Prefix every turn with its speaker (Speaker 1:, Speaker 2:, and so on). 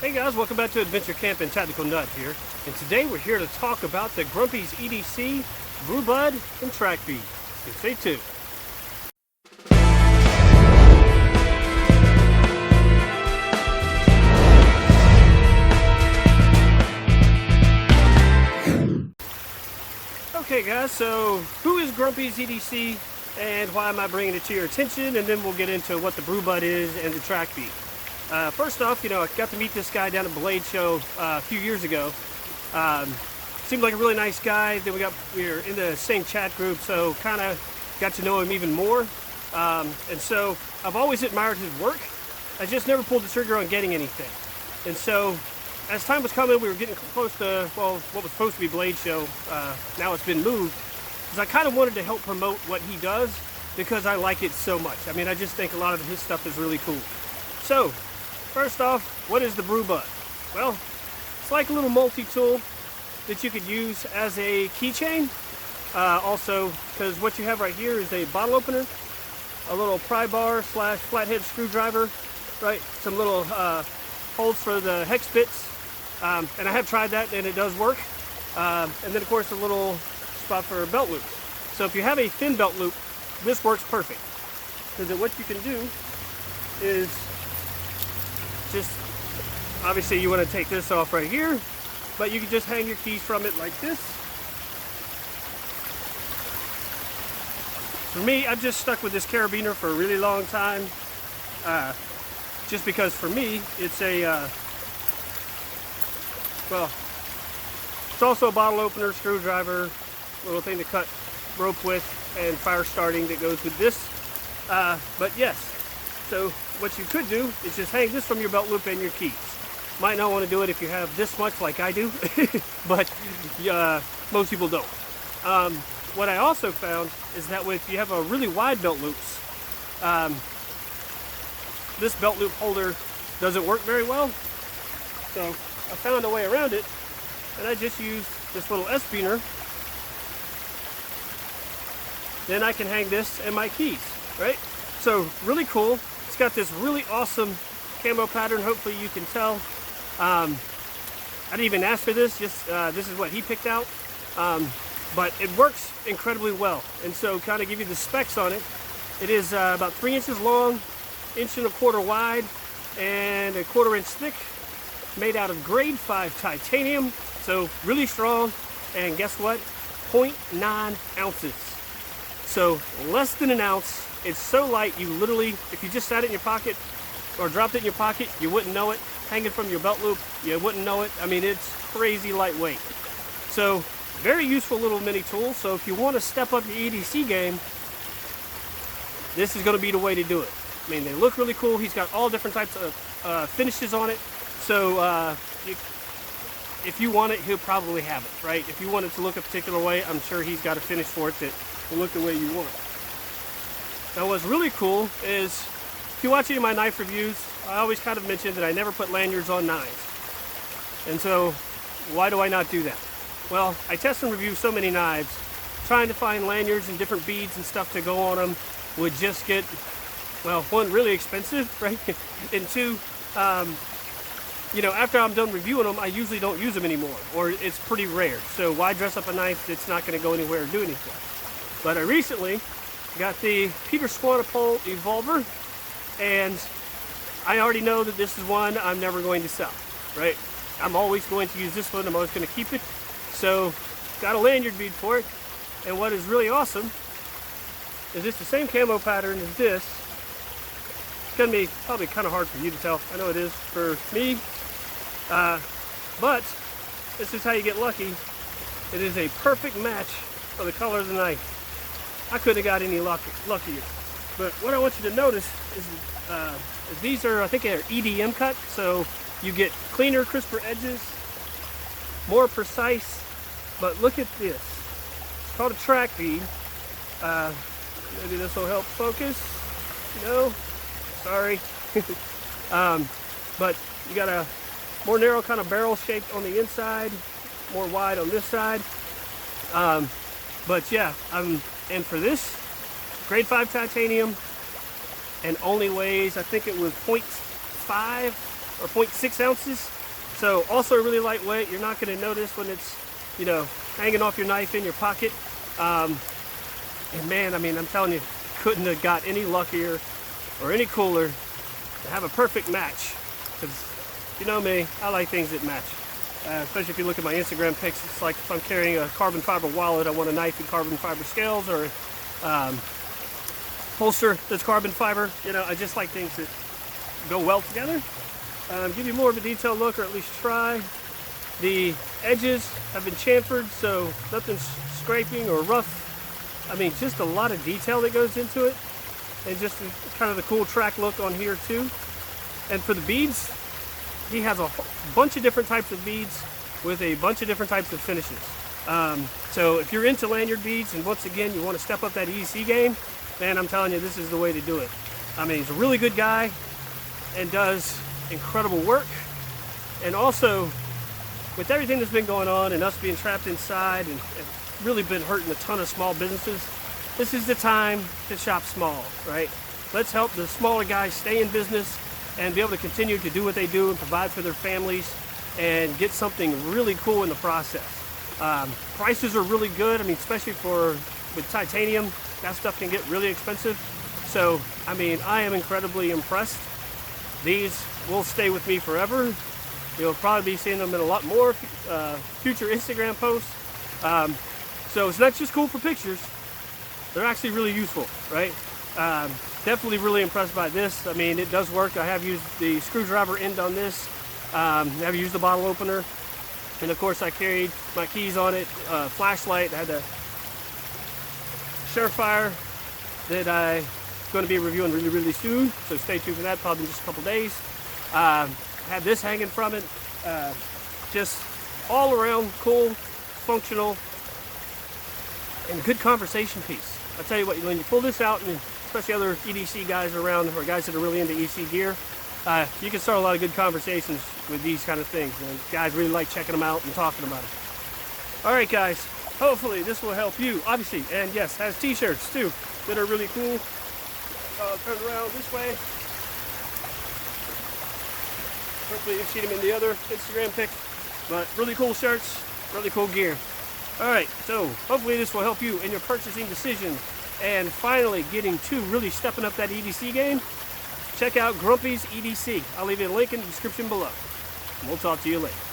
Speaker 1: Hey guys, welcome back to Adventure Camping. Tactical Nut here, and today we're here to talk about the Grumpy's EDC, Brew Bud and Trax Bead. So stay tuned. Okay guys, so who is Grumpy's EDC and why am I bringing it to your attention, and then we'll get into what the Brew Bud is and the Trax Bead. First off, I got to meet this guy down at Blade Show a few years ago. Seemed like a really nice guy. Then we were in the same chat group, so kind of got to know him even more. And so I've always admired his work. I just never pulled the trigger on getting anything. And so as time was coming, we were getting close to, well, what was supposed to be Blade Show. Now it's been moved. Because I kind of wanted to help promote what he does because I like it so much. I mean, I just think a lot of his stuff is really cool. So, first off, what is the Brew Bud? Well, it's like a little multi-tool that you could use as a keychain. Also, because what you have right here is a bottle opener, a little pry bar / flathead screwdriver, right? Some little holes for the hex bits. And I have tried that and it does work. And then of course a little spot for belt loops. So if you have a thin belt loop, this works perfect. Because what you can do is just, obviously you want to take this off right here, but you can just hang your keys from it like this. For me, I've just stuck with this carabiner for a really long time, just because for me it's a well, it's also a bottle opener, screwdriver, little thing to cut rope with, and fire starting that goes with this. But yes, so what you could do is just hang this from your belt loop and your keys. Might not want to do it if you have this much like I do, but most people don't. What I also found is that if you have a really wide belt loops, this belt loop holder doesn't work very well. So I found a way around it, and I just used this little S-beaner. Then I can hang this and my keys, right? So really cool. It's got this really awesome camo pattern. Hopefully you can tell. I didn't even ask for this. Just this is what he picked out. But it works incredibly well. And so kind of give you the specs on it. It is about 3 inches long, 1.25 inches wide, and 1/4 inch thick. Made out of grade 5 titanium. So really strong. And guess what? 0.9 ounces. So less than an ounce. It's so light, you literally, if you just sat it in your pocket or dropped it in your pocket, you wouldn't know it. Hanging from your belt loop, you wouldn't know it. I mean, it's crazy lightweight. So very useful little mini tool. So if you want to step up your EDC game, this is going to be the way to do it. I mean, they look really cool. He's got all different types of finishes on it. So if you want it, he'll probably have it, right? If you want it to look a particular way, I'm sure he's got a finish for it that will look the way you want. Now what's really cool is, if you watch any of my knife reviews, I always kind of mention that I never put lanyards on knives. And so, why do I not do that? Well, I test and review so many knives, trying to find lanyards and different beads and stuff to go on them would just get, well, one, really expensive, right? And two, after I'm done reviewing them, I usually don't use them anymore, or it's pretty rare. So why dress up a knife that's not going to go anywhere or do anything? But I recently got the Peter Squanapole Evolver, and I already know that this is one I'm never going to sell, right? I'm always going to use this one. I'm always going to keep it. So got a lanyard bead for it. And what is really awesome is it's the same camo pattern as this. It's going to be probably kind of hard for you to tell. I know it is for me. But this is how you get lucky. It is a perfect match for the color of the knife. I couldn't have got any luckier. But what I want you to notice is these are, I think they're EDM cut, so you get cleaner, crisper edges, more precise. But look at this. It's called a Trax Bead. Maybe this will help focus. No, sorry. But you got a more narrow kind of barrel shape on the inside, more wide on this side. But yeah, and for this, grade 5 titanium, and only weighs, I think it was 0.5 or 0.6 ounces. So also really lightweight. You're not going to notice when it's, you know, hanging off your knife in your pocket. And man, I mean, I'm telling you, couldn't have got any luckier or any cooler to have a perfect match. Because you know me, I like things that match. Especially if you look at my Instagram pics, it's like if I'm carrying a carbon fiber wallet, I want a knife and carbon fiber scales, or holster that's carbon fiber. You know, I just like things that go well together. Give you more of a detailed look, or at least try. The edges have been chamfered, so nothing's scraping or rough. I mean, just a lot of detail that goes into it, and just kind of the cool track look on here too. And for the beads, he has a bunch of different types of beads with a bunch of different types of finishes. So if you're into lanyard beads, and once again you want to step up that EDC game, man, I'm telling you, this is the way to do it. I mean, he's a really good guy and does incredible work. And also, with everything that's been going on and us being trapped inside and really been hurting a ton of small businesses, this is the time to shop small, right? Let's help the smaller guys stay in business and be able to continue to do what they do and provide for their families and get something really cool in the process. Prices are really good. I mean, especially with titanium, that stuff can get really expensive. So, I mean, I am incredibly impressed. These will stay with me forever. You'll probably be seeing them in a lot more future Instagram posts. So it's not just cool for pictures. They're actually really useful, right? Definitely really impressed by this. I mean, it does work. I have used the screwdriver end on this. I've used the bottle opener. And of course I carried my keys on it, flashlight. I had a Surefire that I'm going to be reviewing really, really soon. So stay tuned for that, probably in just a couple days. Have this hanging from it. Just all around cool, functional, and good conversation piece. I'll tell you what, when you pull this out, and especially other EDC guys around, or guys that are really into EC gear, you can start a lot of good conversations with these kind of things. And guys really like checking them out and talking about it. All right, guys, hopefully this will help you, obviously. And yes, has t-shirts too that are really cool. Turn around this way. Hopefully you've seen them in the other Instagram pic. But really cool shirts, really cool gear. All right, so hopefully this will help you in your purchasing decision and finally getting to really stepping up that EDC game. Check out Grumpy's EDC. I'll leave you a link in the description below. We'll talk to you later.